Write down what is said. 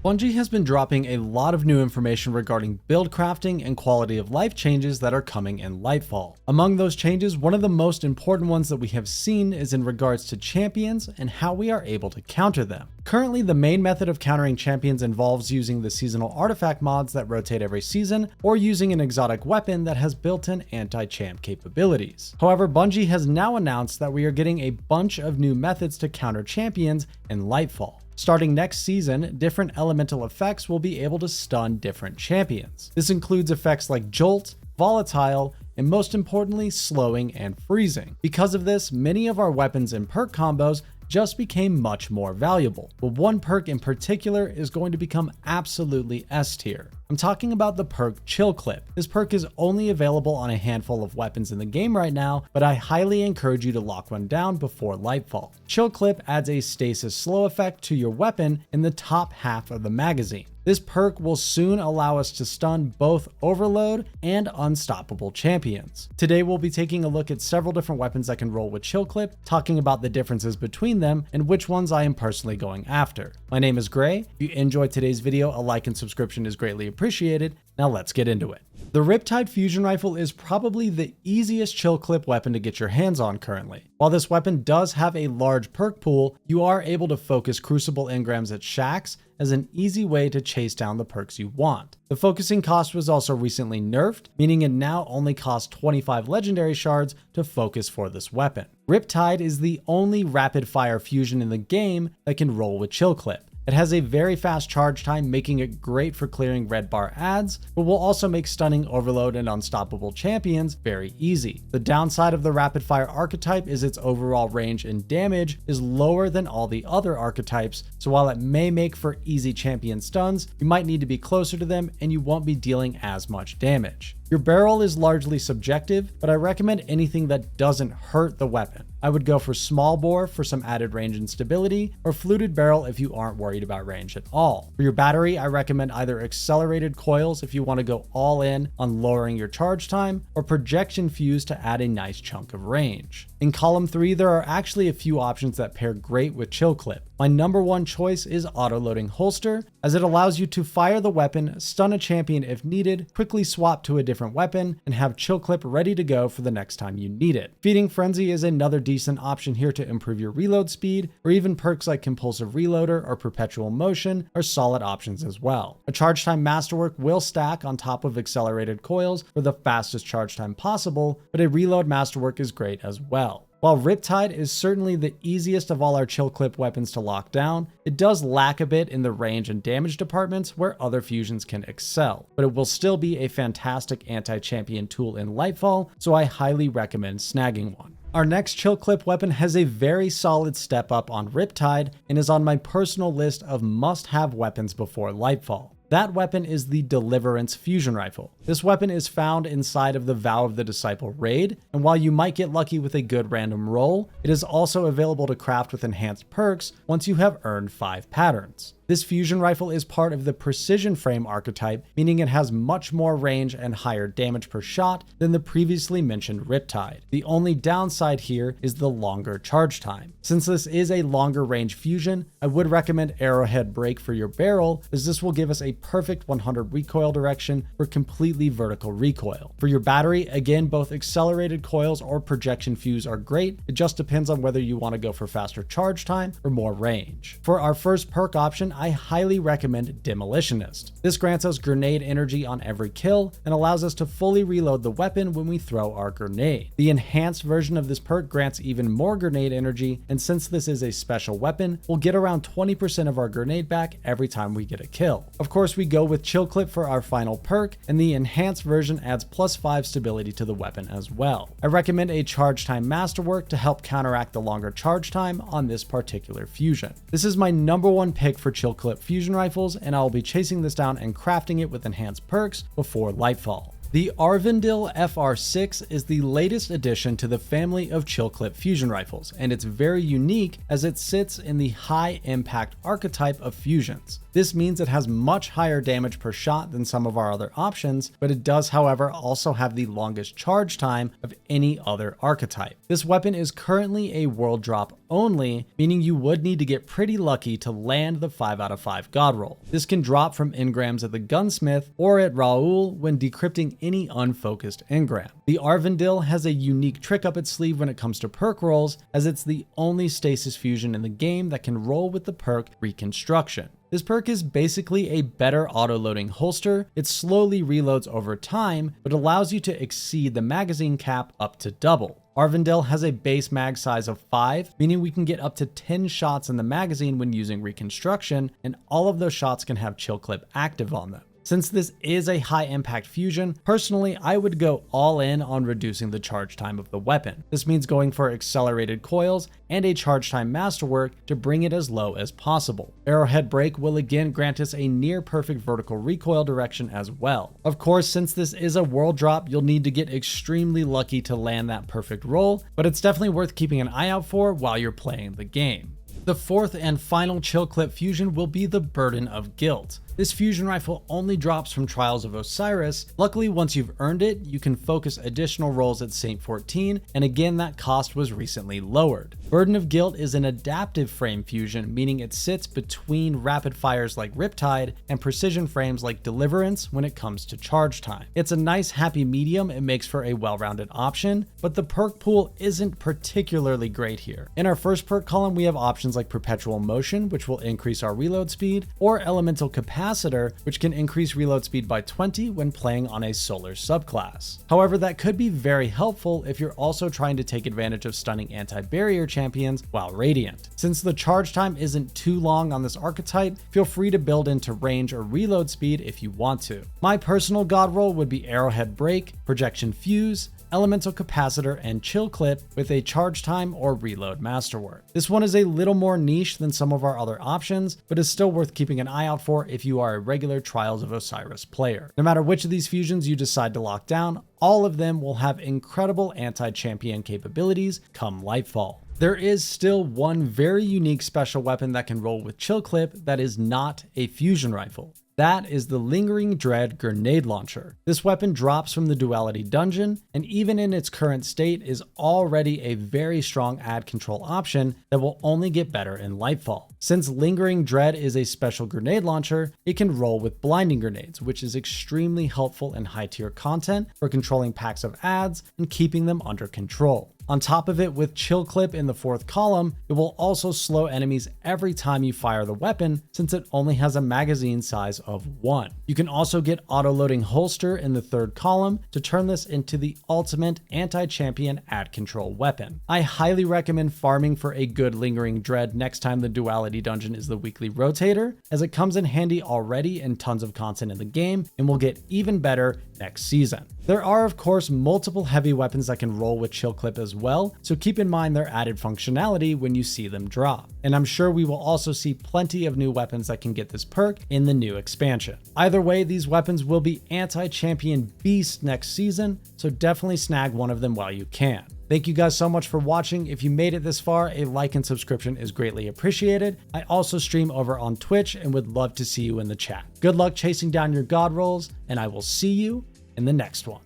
Bungie has been dropping a lot of new information regarding build crafting and quality of life changes that are coming in Lightfall. Among those changes, one of the most important ones that we have seen is in regards to champions and how we are able to counter them. Currently, the main method of countering champions involves using the seasonal artifact mods that rotate every season, or using an exotic weapon that has built-in anti-champ capabilities. However, Bungie has now announced that we are getting a bunch of new methods to counter champions in Lightfall. Starting next season, different elemental effects will be able to stun different champions. This includes effects like Jolt, Volatile, and most importantly, slowing and freezing. Because of this, many of our weapons and perk combos just became much more valuable. But one perk in particular is going to become absolutely S tier. I'm talking about the perk Chill Clip. This perk is only available on a handful of weapons in the game right now, but I highly encourage you to lock one down before Lightfall. Chill Clip adds a stasis slow effect to your weapon in the top half of the magazine. This perk will soon allow us to stun both Overload and Unstoppable champions. Today we'll be taking a look at several different weapons that can roll with Chill Clip, talking about the differences between them and which ones I am personally going after. My name is Gray. If you enjoyed today's video, a like and subscription is greatly appreciated. Now let's get into it. The Riptide fusion rifle is probably the easiest chill clip weapon to get your hands on currently. While this weapon does have a large perk pool, you are able to focus crucible engrams at shacks as an easy way to chase down the perks you want. The focusing cost was also recently nerfed, meaning it now only costs 25 legendary shards to focus for this weapon. Riptide is the only rapid fire fusion in the game that can roll with chill clip. It has a very fast charge time, making it great for clearing red bar ads, but will also make stunning Overload and Unstoppable champions very easy. The downside of the rapid fire archetype is its overall range and damage is lower than all the other archetypes, so while it may make for easy champion stuns, you might need to be closer to them and you won't be dealing as much damage. Your barrel is largely subjective, but I recommend anything that doesn't hurt the weapon. I would go for small bore for some added range and stability, or fluted barrel if you aren't worried about range at all. For your battery, I recommend either accelerated coils if you want to go all in on lowering your charge time, or projection fuse to add a nice chunk of range. In column 3, there are actually a few options that pair great with Chill Clip. My number one choice is auto-loading holster, as it allows you to fire the weapon, stun a champion if needed, quickly swap to a different weapon, and have Chill Clip ready to go for the next time you need it. Feeding Frenzy is another decent option here to improve your reload speed, or even perks like Compulsive Reloader or Perpetual Motion are solid options as well. A charge time masterwork will stack on top of accelerated coils for the fastest charge time possible, but a reload masterwork is great as well. While Riptide is certainly the easiest of all our chill clip weapons to lock down, it does lack a bit in the range and damage departments where other fusions can excel, but it will still be a fantastic anti-champion tool in Lightfall, so I highly recommend snagging one. Our next chill clip weapon has a very solid step up on Riptide and is on my personal list of must-have weapons before Lightfall. That weapon is the Deliverance fusion rifle. This weapon is found inside of the Vow of the Disciple raid, and while you might get lucky with a good random roll, it is also available to craft with enhanced perks once you have earned 5 patterns. This fusion rifle is part of the precision frame archetype, meaning it has much more range and higher damage per shot than the previously mentioned Riptide. The only downside here is the longer charge time. Since this is a longer range fusion, I would recommend Arrowhead Break for your barrel, as this will give us a perfect 100 recoil direction for completely vertical recoil. For your battery, again, both accelerated coils or projection fuse are great. It just depends on whether you want to go for faster charge time or more range. For our first perk option, I highly recommend Demolitionist. This grants us grenade energy on every kill and allows us to fully reload the weapon when we throw our grenade. The enhanced version of this perk grants even more grenade energy, and since this is a special weapon, we'll get around 20% of our grenade back every time we get a kill. Of course, we go with Chill Clip for our final perk, and the enhanced version adds +5 stability to the weapon as well. I recommend a charge time masterwork to help counteract the longer charge time on this particular fusion. This is my number one pick for Chill Clip fusion rifles, and I will be chasing this down and crafting it with enhanced perks before Lightfall. The Aurvandil FR6 is the latest addition to the family of chill clip fusion rifles, and it's very unique as it sits in the high impact archetype of fusions. This means it has much higher damage per shot than some of our other options, but it does, however, also have the longest charge time of any other archetype. This weapon is currently a world drop only, meaning you would need to get pretty lucky to land the 5 out of 5 god roll. This can drop from engrams at the gunsmith or at Raoul when decrypting any unfocused engram. The Aurvandil has a unique trick up its sleeve when it comes to perk rolls, as it's the only stasis fusion in the game that can roll with the perk Reconstruction. This perk is basically a better auto-loading holster. It slowly reloads over time, but allows you to exceed the magazine cap up to double. Aurvandil has a base mag size of 5, meaning we can get up to 10 shots in the magazine when using Reconstruction, and all of those shots can have chill clip active on them. Since this is a high impact fusion, personally I would go all in on reducing the charge time of the weapon. This means going for accelerated coils and a charge time masterwork to bring it as low as possible. Arrowhead Break will again grant us a near perfect vertical recoil direction as well. Of course, since this is a world drop, you'll need to get extremely lucky to land that perfect roll, but it's definitely worth keeping an eye out for while you're playing the game. The fourth and final chill clip fusion will be the Burden of Guilt. This fusion rifle only drops from Trials of Osiris. Luckily, once you've earned it, you can focus additional rolls at Saint 14, and again that cost was recently lowered. Burden of Guilt is an adaptive frame fusion, meaning it sits between rapid fires like Riptide and precision frames like Deliverance when it comes to charge time. It's a nice happy medium, it makes for a well-rounded option, but the perk pool isn't particularly great here. In our first perk column, we have options like Perpetual Motion, which will increase our reload speed, or Elemental Capacitor, which can increase reload speed by 20 when playing on a solar subclass. However, that could be very helpful if you're also trying to take advantage of stunning anti-barrier champions while radiant. Since the charge time isn't too long on this archetype, feel free to build into range or reload speed if you want to. My personal god roll would be Arrowhead Break, Projection Fuse, Elemental Capacitor, and Chill Clip with a charge time or reload masterwork. This one is a little more niche than some of our other options, but is still worth keeping an eye out for if you are a regular Trials of Osiris player. No matter which of these fusions you decide to lock down, all of them will have incredible anti-champion capabilities come Lightfall. There is still one very unique special weapon that can roll with Chill Clip that is not a fusion rifle. That is the Lingering Dread Grenade Launcher. This weapon drops from the Duality Dungeon, and even in its current state is already a very strong ad control option that will only get better in Lightfall. Since Lingering Dread is a special grenade launcher, it can roll with Blinding Grenades, which is extremely helpful in high tier content for controlling packs of ads and keeping them under control. On top of it, with Chill Clip in the fourth column, it will also slow enemies every time you fire the weapon, since it only has a magazine size of 1. You can also get auto-loading holster in the third column to turn this into the ultimate anti-champion ad control weapon. I highly recommend farming for a good Lingering Dread next time the Duality Dungeon is the weekly rotator, as it comes in handy already in tons of content in the game and will get even better next season. There are of course multiple heavy weapons that can roll with Chill Clip as well, so keep in mind their added functionality when you see them drop. And I'm sure we will also see plenty of new weapons that can get this perk in the new expansion. Either way, these weapons will be anti-champion beasts next season, so definitely snag one of them while you can. Thank you guys so much for watching. If you made it this far, a like and subscription is greatly appreciated. I also stream over on Twitch and would love to see you in the chat. Good luck chasing down your god rolls, and I will see you in the next one.